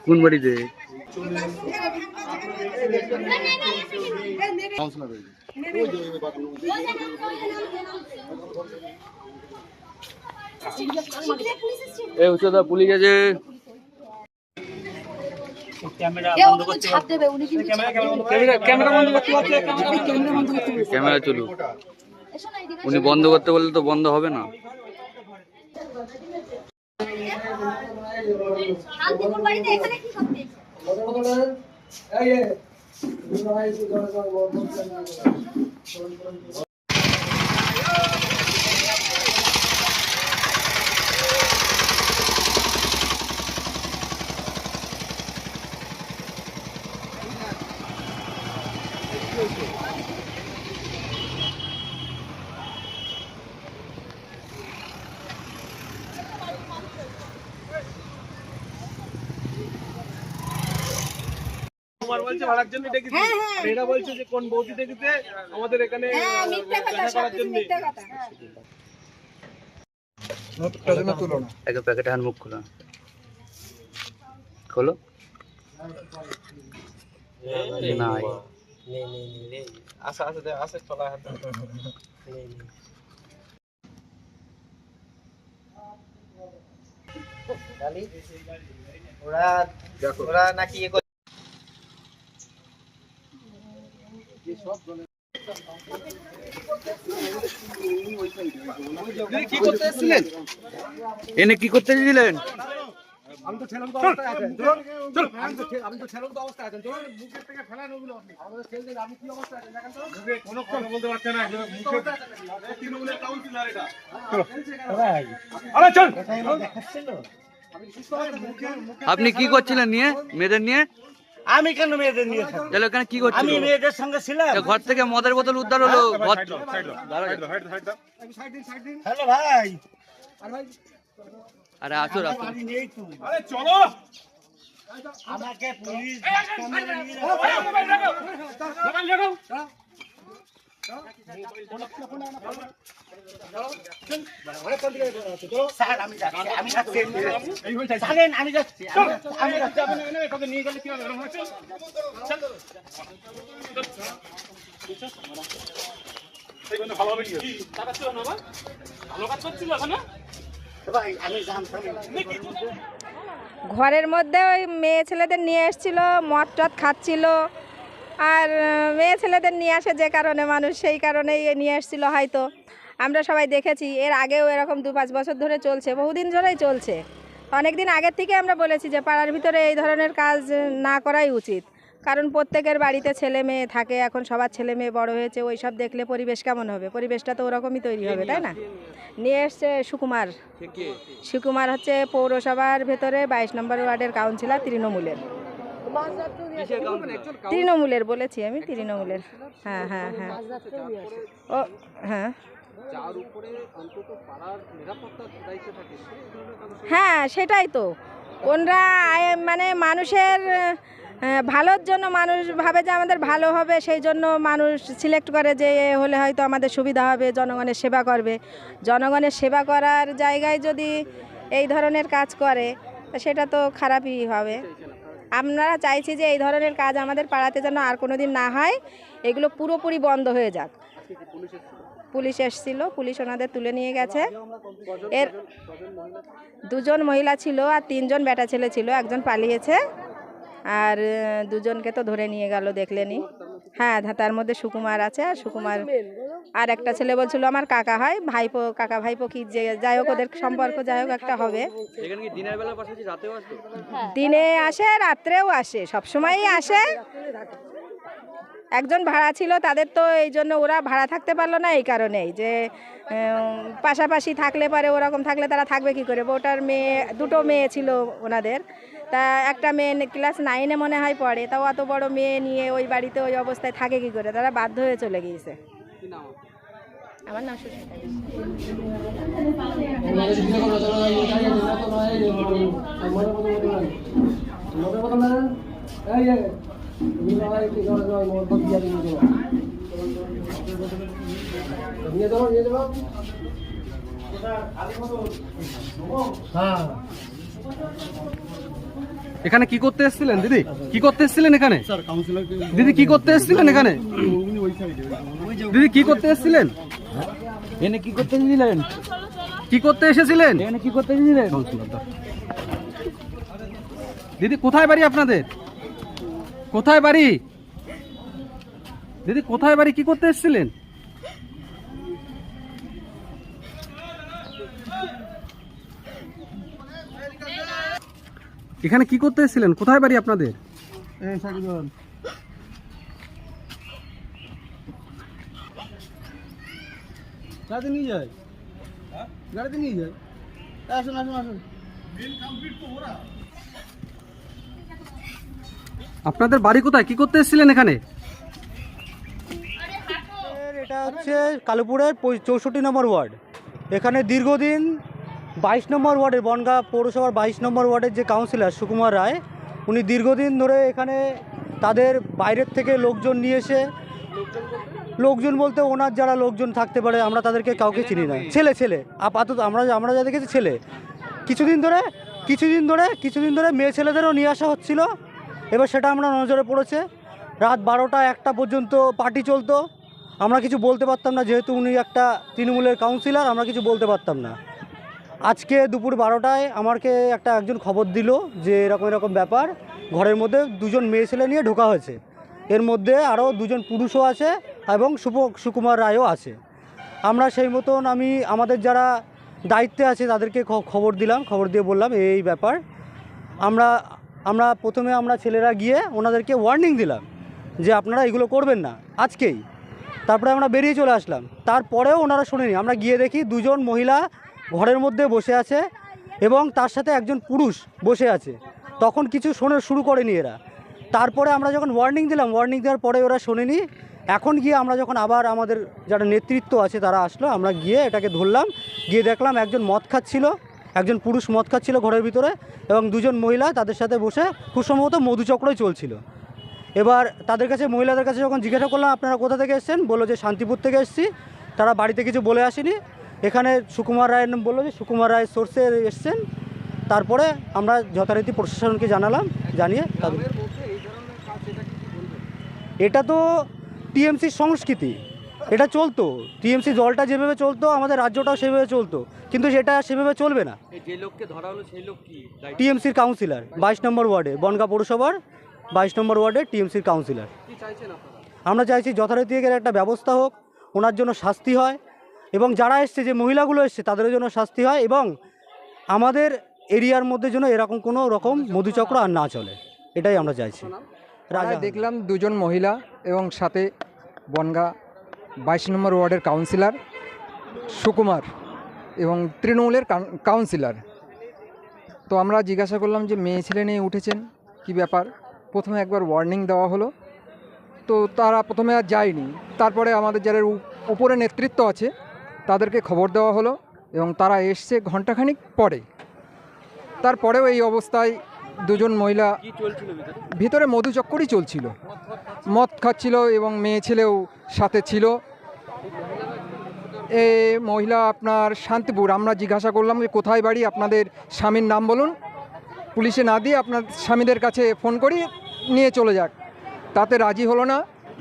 কোন বাড়িতে? এই উচ্চতা পুলিশ আছে। ক্যামেরা চলুক। উনি বন্ধ করতে বললে তো বন্ধ হবে না। বলছে ভাড়ার জন্য ডেকেছে, এরা বলছে যে কোন বৌদি ডেকেছে আমাদের এখানে দেখা করার জন্য। একটা প্যাকেটে হাত মুখ খোলো, খোলো না। আচ্ছা আচ্ছা আচ্ছা চলা হাত ওরা ওরা নাকি কি করতে এসেছিলেন? এনে কি করতে এসেছিলেন? আমি তো ছেলেন তো অবস্থায় আছেন। চল আমি তো ছেলেন তো অবস্থায় আছেন। চল মুখের থেকে ফেলান ওগুলো আপনি। আমাদের ছেলেদের আপনি কি অবস্থায় আছেন দেখেন তো। মুখে কোনো কথা বলতে পারছেন না। মুখে তৃণমূলের কাউন্সিলর এটা। ভাই আরে চল দেখাচ্ছিল। আপনি কি করছিলেন নিয়ে মেয়েদের নিয়ে? আমি কেন মেয়েদের নিয়ে থাকবো? তাহলে ওখানে কি করছিলেন? আমি মেয়েদের সঙ্গে ছিলাম। ঘর থেকে মদের বোতল উদ্ধার হলো। হ্যালো ভাই, আরে আসো আসো। আরে চলো। আমাকে পুলিশ স্যার আমি যাচ্ছি, আমি যাচ্ছি, আমি যাচ্ছি, আমি যাচ্ছি। নিয়ে গেলে কি হবে? ভালো হবে কি? টাকা ছিল না ভাই, ভালো কাজ করছিল ওখানে। ভাই আমি জানতাম ঘরের মধ্যে ওই মেয়ে ছেলেদের নিয়ে এসেছিল, মদ টদ খাচ্ছিল। আর মেয়ে ছেলেদের নিয়ে আসে যে কারণে মানুষ, সেই কারণেই নিয়ে এসেছিল হয়তো। আমরা সবাই দেখেছি, এর আগেও এরকম 2-5 বছর ধরে চলছে, বহুদিন ধরেই চলছে। অনেক দিন আগের থেকে আমরা বলেছি যে পাড়ার ভিতরে এই ধরনের কাজ না করাই উচিত, কারণ প্রত্যেকের বাড়িতে ছেলে মেয়ে থাকে, এখন সবার ছেলে মেয়ে বড় হয়েছে, ওই সব দেখলে পরিবেশ কেমন হবে? পরিবেশটা তো ওরকমই তৈরি হবে, তাই না? নিয়ে এসছে সুকুমার। সুকুমার হচ্ছে পৌরসভার ভেতরে 22 নম্বর ওয়ার্ডের কাউন্সিলর, তৃণমূলের বলেছি আমি, তৃণমূলের। হ্যাঁ হ্যাঁ হ্যাঁ ও হ্যাঁ হ্যাঁ সেটাই তো। ওনরা মানে মানুষের ভালোর জন্য, মানুষ ভাবে যে আমাদের ভালো হবে, সেই জন্য মানুষ সিলেক্ট করে যে এ হলে হয়তো আমাদের সুবিধা হবে, জনগণের সেবা করবে। জনগণের সেবা করার জায়গায় যদি এই ধরনের কাজ করে, সেটা তো খারাপই হবে। আমরা চাইছি যে এই ধরনের কাজ আমাদের পাড়াতে যেন আর কোনো দিন না হয়, এগুলো পুরোপুরি বন্ধ হয়ে যাক। পুলিশ এসেছিল, পুলিশ ওনাদের তুলে নিয়ে গেছে। এর 2 জন মহিলা ছিল আর 3 জন বেটা ছেলে ছিল, একজন পালিয়েছে আর 2 জনকে তো ধরে নিয়ে গেল, দেখলেনি। হ্যাঁ তার মধ্যে সুকুমার আছে, আর সুকুমার আর একটা ছেলে বলছিল আমার কাকা হয়, ভাইপো, কাকা ভাইপো কি যে যাই হোক, ওদের সম্পর্ক যাই হোক একটা হবে। দিনে আসে, রাত্রেও আসে, সবসময়ই আসে। একজন ভাড়া ছিল, তাদের তো এই জন্য ওরা ভাড়া থাকতে পারলো না, এই কারণেই যে পাশাপাশি থাকলে পরে ওরকম থাকলে তারা থাকবে কি করে? ওটার মেয়ে, 2টো মেয়ে ছিল ওনাদের, তা একটা মেয়ে ক্লাস 9-এ মনে হয় পড়ে, তাও অত বড় মেয়ে নিয়ে ওই বাড়িতে ওই অবস্থায় থাকে কি করে? তারা বাধ্য হয়ে চলে গিয়েছে। আমার নাম সুস্মিতা। এখানে কি করতে এসেছিলেন দিদি? কি করতে এসেছিলেন এখানে? দিদি কি করতে এসেছিলেন এখানে? দিদি কি করতে এসেছিলেন? এনে কি করতে এসেছিলেন? কি করতে এসেছিলেন? এখানে কি করতে এসেছিলেন? দিদি কোথায় বাড়ি আপনাদের? কোথায় বাড়ি? দিদি কোথায় বাড়ি? কি করতে এসেছিলেন? এখানে কি করতে এসেছিলেন? কোথায় বাড়ি আপনাদের? গাড়িতে নিয়ে যায়, গাড়িতে নিয়ে যায়। আসুন আসুন আসুন। আপনাদের বাড়ি কোথায়? কি করতে এসেছিলেন এখানে? এটা হচ্ছে কালীপুরের 64 নম্বর ওয়ার্ড। এখানে দীর্ঘদিন 22 নম্বর ওয়ার্ডের বনগাঁ পৌরসভার 22 নম্বর ওয়ার্ডের যে কাউন্সিলর সুকুমার রায়, উনি দীর্ঘদিন ধরে এখানে তাদের বাইরের থেকে লোকজন নিয়ে এসে, লোকজন বলতে ওনার যারা লোকজন থাকতে পারে, আমরা তাদেরকে কাউকে চিনি না, ছেলে আপাতত আমরা যা দেখেছি ছেলে। কিছুদিন ধরে মেয়ে ছেলেদেরও নিয়ে আসা হচ্ছিল। এবার সেটা আমরা নজরে পড়েছে। রাত 12টা 1টা পর্যন্ত পার্টি চলতো। আমরা কিছু বলতে পারতাম না, যেহেতু উনি একটা তৃণমূলের কাউন্সিলর, আমরা কিছু বলতে পারতাম না। আজকে দুপুর 12টায় আমাকে একজন খবর দিল যে এরকম ব্যাপার, ঘরের মধ্যে 2জন মেয়ে ছেলে নিয়ে ঢোকা হয়েছে। এর মধ্যে আরও 2জন পুরুষও আছে এবং সুকুমার রায়ও আছে। আমরা সেই মতন আমাদের যারা দায়িত্বে আছে তাদেরকে খবর দিলাম, খবর দিয়ে বললাম এই ব্যাপার। প্রথমে আমরা ছেলেরা গিয়ে ওনাদেরকে ওয়ার্নিং দিলাম যে আপনারা এগুলো করবেন না আজকেই। তারপরে আমরা বেরিয়ে চলে আসলাম। তারপরেও ওনারা শোনেনি। আমরা গিয়ে দেখি 2জন মহিলা ঘরের মধ্যে বসে আছে এবং তার সাথে একজন পুরুষ বসে আছে। তখন কিছু শুরু করেনি এরা। তারপরে আমরা যখন ওয়ার্নিং দেওয়ার পরে ওরা শোনেনি। এখন গিয়ে আমরা যখন আবার আমাদের যারা নেতৃত্ব আছে তারা আসলো, আমরা গিয়ে এটাকে ধরলাম। গিয়ে দেখলাম একজন পুরুষ মদ খাচ্ছিল ঘরের ভিতরে এবং 2জন মহিলা তাদের সাথে বসে খুব সম্ভবত মধুচক্রই চলছিল। এবার মহিলাদের কাছে যখন জিজ্ঞাসা করলাম আপনারা কোথা থেকে এসেছেন, বললো যে শান্তিপুর থেকে এসেছি, তারা বাড়িতে কিছু বলে আসেনি। এখানে সুকুমার রায়ের নাম বললো যে সুকুমার রায় সোর্সে এসছেন। তারপরে আমরা যথারীতি প্রশাসনকে জানিয়ে এটা তো টিএমসির সংস্কৃতি, এটা চলতো। টিএমসি দলটা যেভাবে চলতো আমাদের রাজ্যটাও সেভাবে চলতো, কিন্তু সেটা সেভাবে চলবে না। যে লোককে ধরা হলো সেই লোক কি? টিএমসির কাউন্সিলর 22 নম্বর ওয়ার্ডে, বনগাঁ পৌরসভার 22 নম্বর ওয়ার্ডে টিএমসির কাউন্সিলর। আমরা চাইছি যথারীতি এর একটা ব্যবস্থা হোক, ওনার জন্য শাস্তি হয় এবং যারা এসছে, যে মহিলাগুলো এসছে তাদের জন্য শাস্তি হয় এবং আমাদের এরিয়ার মধ্যে যেন এরকম কোনো রকম মধুচক্র আর না চলে, এটাই আমরা চাইছি। রাজা দেখলাম 2জন মহিলা এবং সাথে বনগাঁ 22 নম্বর ওয়ার্ডের কাউন্সিলর সুকুমার এবং তৃণমূলের কাউন্সিলর। তো আমরা জিজ্ঞাসা করলাম যে মেয়ে ছেলে নিয়ে উঠেছেন, কি ব্যাপার। প্রথমে একবার ওয়ার্নিং দেওয়া হলো, তো তারা প্রথমে আর যায়নি। তারপরে আমাদের যারা উপরে নেতৃত্ব আছে তাদেরকে খবর দেওয়া হলো এবং তারা এসছে ঘণ্টাখানিক পরে। তারপরেও এই অবস্থায় 2জন মহিলা ভিতরে মধুচক্করই চলছিল, মদ খাচ্ছিল এবং মেয়ে ছেলেও সাথে ছিল। এ মহিলা আপনার শান্তিপুর। আমরা জিজ্ঞাসা করলাম যে কোথায় বাড়ি, আপনাদের স্বামীর নাম বলুন। পুলিশে না দিয়ে আপনার স্বামীদের কাছে ফোন করি নিয়ে চলে যাক। তাতে রাজি হলো না,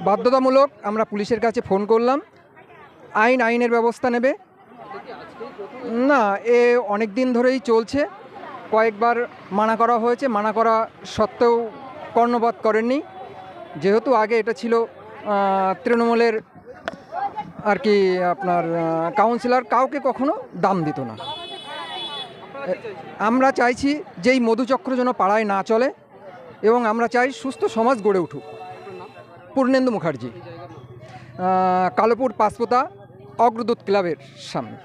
বাধ্যতামূলক আমরা পুলিশের কাছে ফোন করলাম। আইনের ব্যবস্থা নেবে না। এ অনেক দিন ধরেই চলছে, কয়েকবার মানা করা হয়েছে, মানা করা সত্ত্বেও কর্ণপাত করেননি। যেহেতু আগে এটা ছিল তৃণমূলের আর কি আপনার কাউন্সিলর, কাউকে কখনো দাম দিত না। আমরা চাইছি যে এই মধুচক্র যেন পাড়ায় না চলে এবং আমরা চাই সুস্থ সমাজ গড়ে উঠুক। পূর্ণেন্দু মুখার্জি, কালোপুর পাঁচপোতা অগ্রদূত ক্লাবের সামনে।